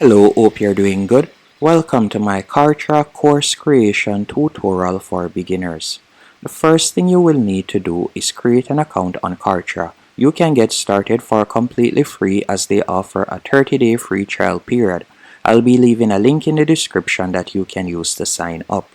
Hello, hope you're doing good. Welcome to my Kartra course creation tutorial for beginners. The first thing you will need to do is create an account on Kartra. You can get started for completely free as they offer a 30-day free trial period. I'll be leaving a link in the description that you can use to sign up.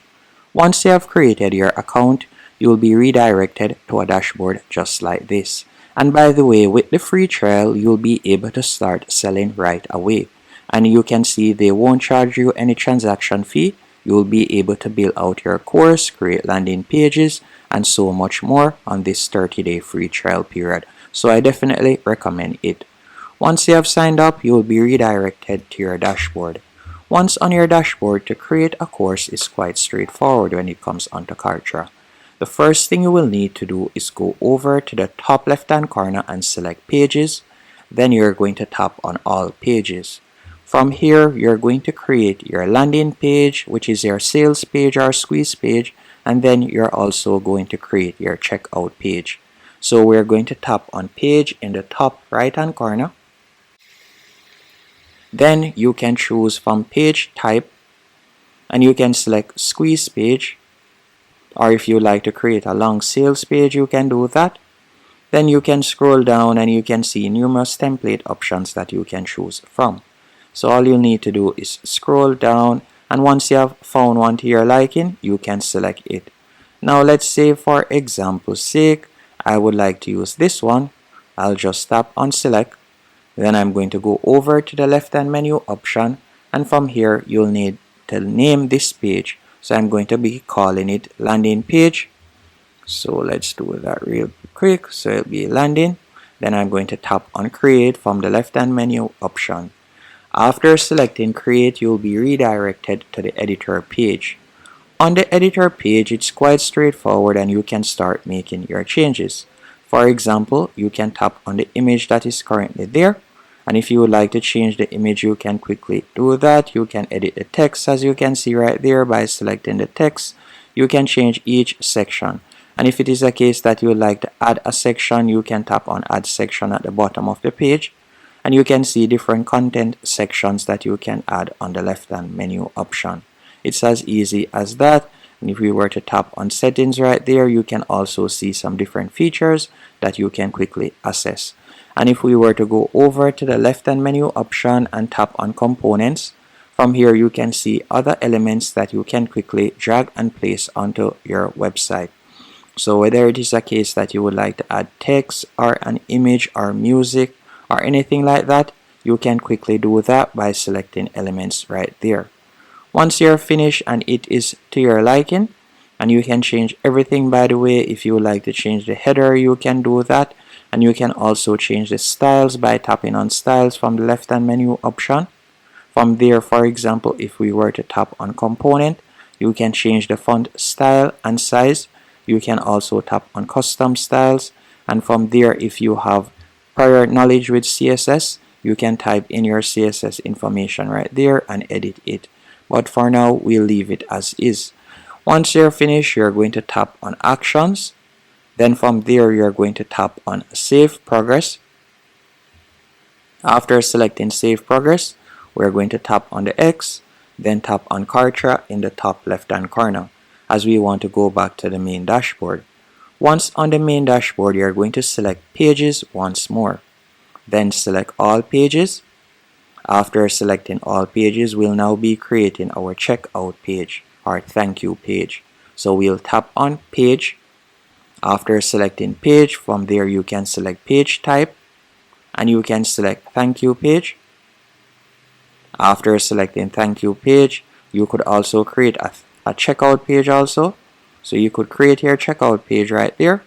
Once you have created your account, you will be redirected to a dashboard just like this. And by the way, with the free trial, you'll be able to start selling right away. And you can see they won't charge you any transaction fee. You'll be able to build out your course, create landing pages, and so much more on this 30-day free trial period. So I definitely recommend it. Once you have signed up, you will be redirected to your dashboard. Once on your dashboard, to create a course is quite straightforward when it comes onto Kartra. The first thing you will need to do is go over to the top left hand corner and select pages. Then you're going to tap on all pages. From here, you're going to create your landing page, which is your sales page or squeeze page, and then you're also going to create your checkout page. So we're going to tap on page in the top right hand corner. Then you can choose from page type and you can select squeeze page, or if you like to create a long sales page, you can do that. Then you can scroll down and you can see numerous template options that you can choose from. So all you need to do is scroll down, and once you have found one to your liking, you can select it. Now let's say for example's sake, I would like to use this one. I'll just tap on select. Then I'm going to go over to the left hand menu option, and from here you'll need to name this page. So I'm going to be calling it landing page. So let's do that real quick. So it'll be landing. Then I'm going to tap on create from the left hand menu option. After selecting create, you'll be redirected to the editor page. On the editor page, it's quite straightforward and you can start making your changes. For example, you can tap on the image that is currently there, and if you would like to change the image, you can quickly do that. You can edit the text, as you can see right there, by selecting the text. You can change each section, and if it is a case that you would like to add a section, you can tap on add section at the bottom of the page, and you can see different content sections that you can add on the left hand menu option. It's as easy as that. And if we were to tap on settings right there, you can also see some different features that you can quickly access. And if we were to go over to the left hand menu option and tap on components, from here you can see other elements that you can quickly drag and place onto your website. So whether it is a case that you would like to add text or an image or music or anything like that, you can quickly do that by selecting elements right there. Once you're finished and it is to your liking, and you can change everything, by the way. If you would like to change the header, you can do that, and you can also change the styles by tapping on styles from the left hand menu option. From there, for example, if we were to tap on component, you can change the font style and size. You can also tap on custom styles, and from there, if you have prior knowledge with CSS, you can type in your CSS information right there and edit it. But for now, we'll leave it as is. Once you're finished, you're going to tap on actions. Then from there, you're going to tap on save progress. After selecting save progress, we're going to tap on the X, then tap on Kartra in the top left hand corner, as we want to go back to the main dashboard. Once on the main dashboard, you're going to select pages once more. Then select all pages. After selecting all pages, we'll now be creating our checkout page or thank you page. So we'll tap on page. After selecting page, from there you can select page type and you can select thank you page. After selecting thank you page, you could also create a checkout page also. So you could create your checkout page right there,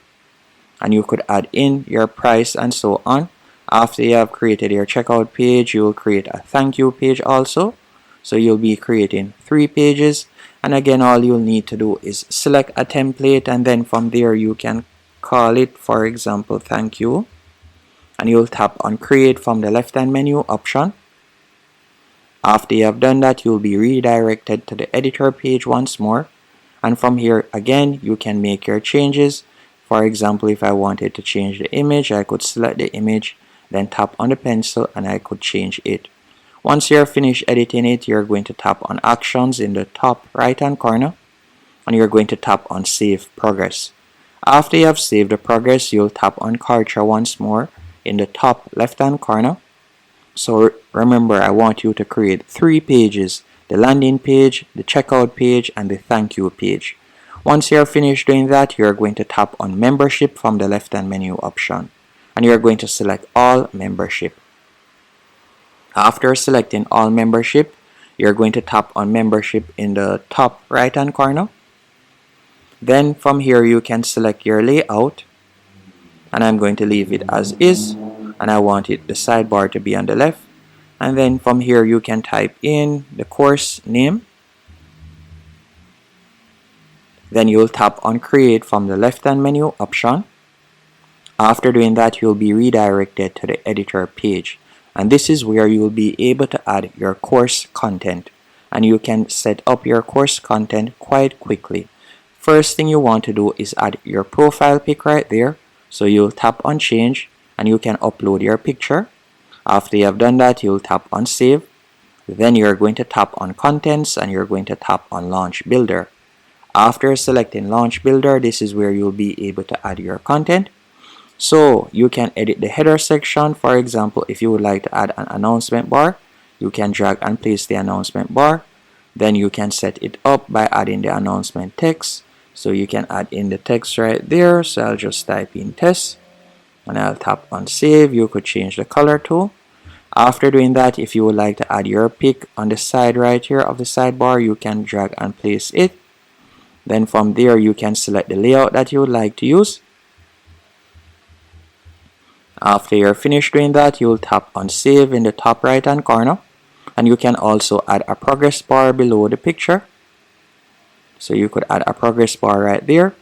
and you could add in your price and so on. After you have created your checkout page, you will create a thank you page also. So you'll be creating 3 pages, and again all you'll need to do is select a template, and then from there you can call it, for example, thank you, and you'll tap on create from the left hand menu option. After you have done that, you'll be redirected to the editor page once more. And from here, again, you can make your changes. For example, if I wanted to change the image, I could select the image, then tap on the pencil, and I could change it. Once you're finished editing it, you're going to tap on Actions in the top right hand corner, and you're going to tap on Save Progress. After you have saved the progress, you'll tap on Kartra once more in the top left hand corner. So remember, I want you to create 3 pages: the landing page, the checkout page, and the thank you page. Once you're finished doing that, you're going to tap on Membership from the left hand menu option, and you're going to select All Membership. After selecting All Membership, you're going to tap on Membership in the top right hand corner. Then from here you can select your layout, and I'm going to leave it as is, and I want the sidebar to be on the left. And then from here you can type in the course name. Then you'll tap on Create from the left hand menu option. After doing that, you'll be redirected to the editor page, and this is where you'll be able to add your course content, and you can set up your course content quite quickly. First thing you want to do is add your profile pic right there. So you'll tap on Change, and you can upload your picture. After you have done that, you'll tap on Save. Then you're going to tap on Contents, and you're going to tap on Launch Builder. After selecting Launch Builder, this is where you'll be able to add your content. So you can edit the header section. For example, if you would like to add an announcement bar, you can drag and place the announcement bar. Then you can set it up by adding the announcement text. So you can add in the text right there. So I'll just type in test, and I'll tap on Save. You could change the color too. After doing that, if you would like to add your pic on the side right here of the sidebar, you can drag and place it. Then from there you can select the layout that you would like to use. After you're finished doing that, you'll tap on Save in the top right hand corner, and you can also add a progress bar below the picture. So you could add a progress bar right there.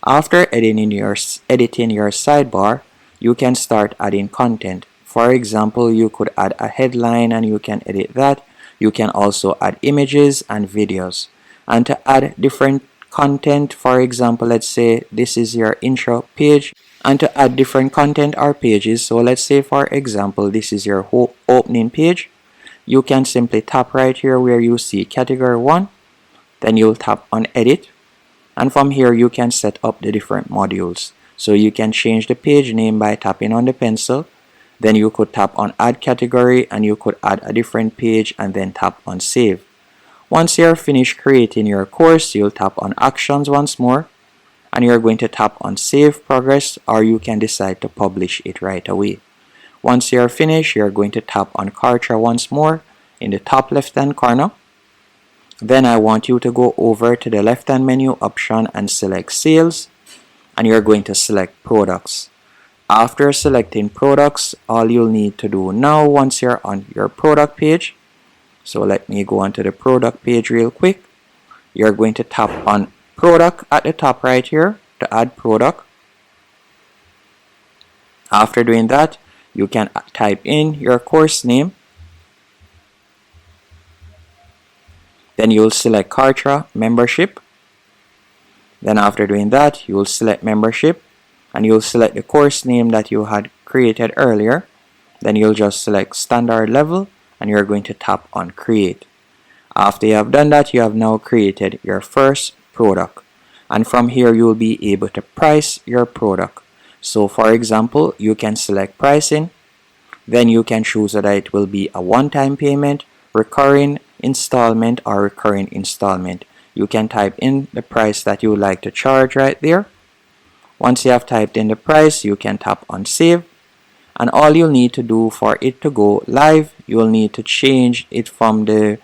After editing your sidebar, you can start adding content. For example, you could add a headline, and you can edit that. You can also add images and videos. And to add different content, for example, let's say this is your intro page, and to add different content or pages, so let's say for example this is your opening page, you can simply tap right here where you see category 1. Then you'll tap on Edit, and from here you can set up the different modules. So you can change the page name by tapping on the pencil. Then you could tap on Add Category, and you could add a different page and then tap on Save. Once you're finished creating your course, you'll tap on Actions once more, and you're going to tap on Save Progress, or you can decide to publish it right away. Once you're finished, you're going to tap on Kartra once more in the top left hand corner. Then I want you to go over to the left hand menu option and select Sales, and you're going to select Products. After selecting Products, all you'll need to do now, once you're on your product page, so let me go onto the product page real quick. You're going to tap on Product at the top right here to add product. After doing that, you can type in your course name. Then you'll select Kartra Membership. Then after doing that, you'll select Membership, and you'll select the course name that you had created earlier. Then you'll just select Standard Level, and you're going to tap on Create. After you have done that, you have now created your first product, and from here you'll be able to price your product. So for example, you can select pricing. Then you can choose whether it will be a one-time payment, recurring installment, or recurring installment. You can type in the price that you would like to charge right there. Once you have typed in the price, you can tap on Save, and all you'll need to do for it to go live, you'll need to change it from the,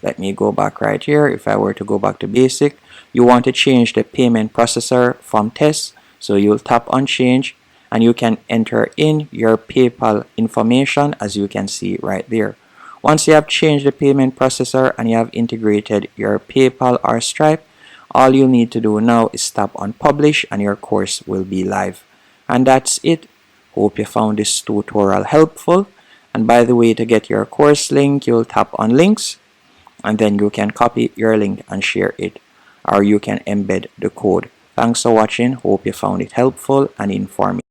let me go back right here. If I were to go back to basic, you want to change the payment processor from test, so you'll tap on Change, and you can enter in your PayPal information, as you can see right there. Once you have changed the payment processor and you have integrated your PayPal or Stripe, all you need to do now is tap on Publish, and your course will be live. And that's it. Hope you found this tutorial helpful. And by the way, to get your course link, you'll tap on Links, and then you can copy your link and share it, or you can embed the code. Thanks for watching. Hope you found it helpful and informative.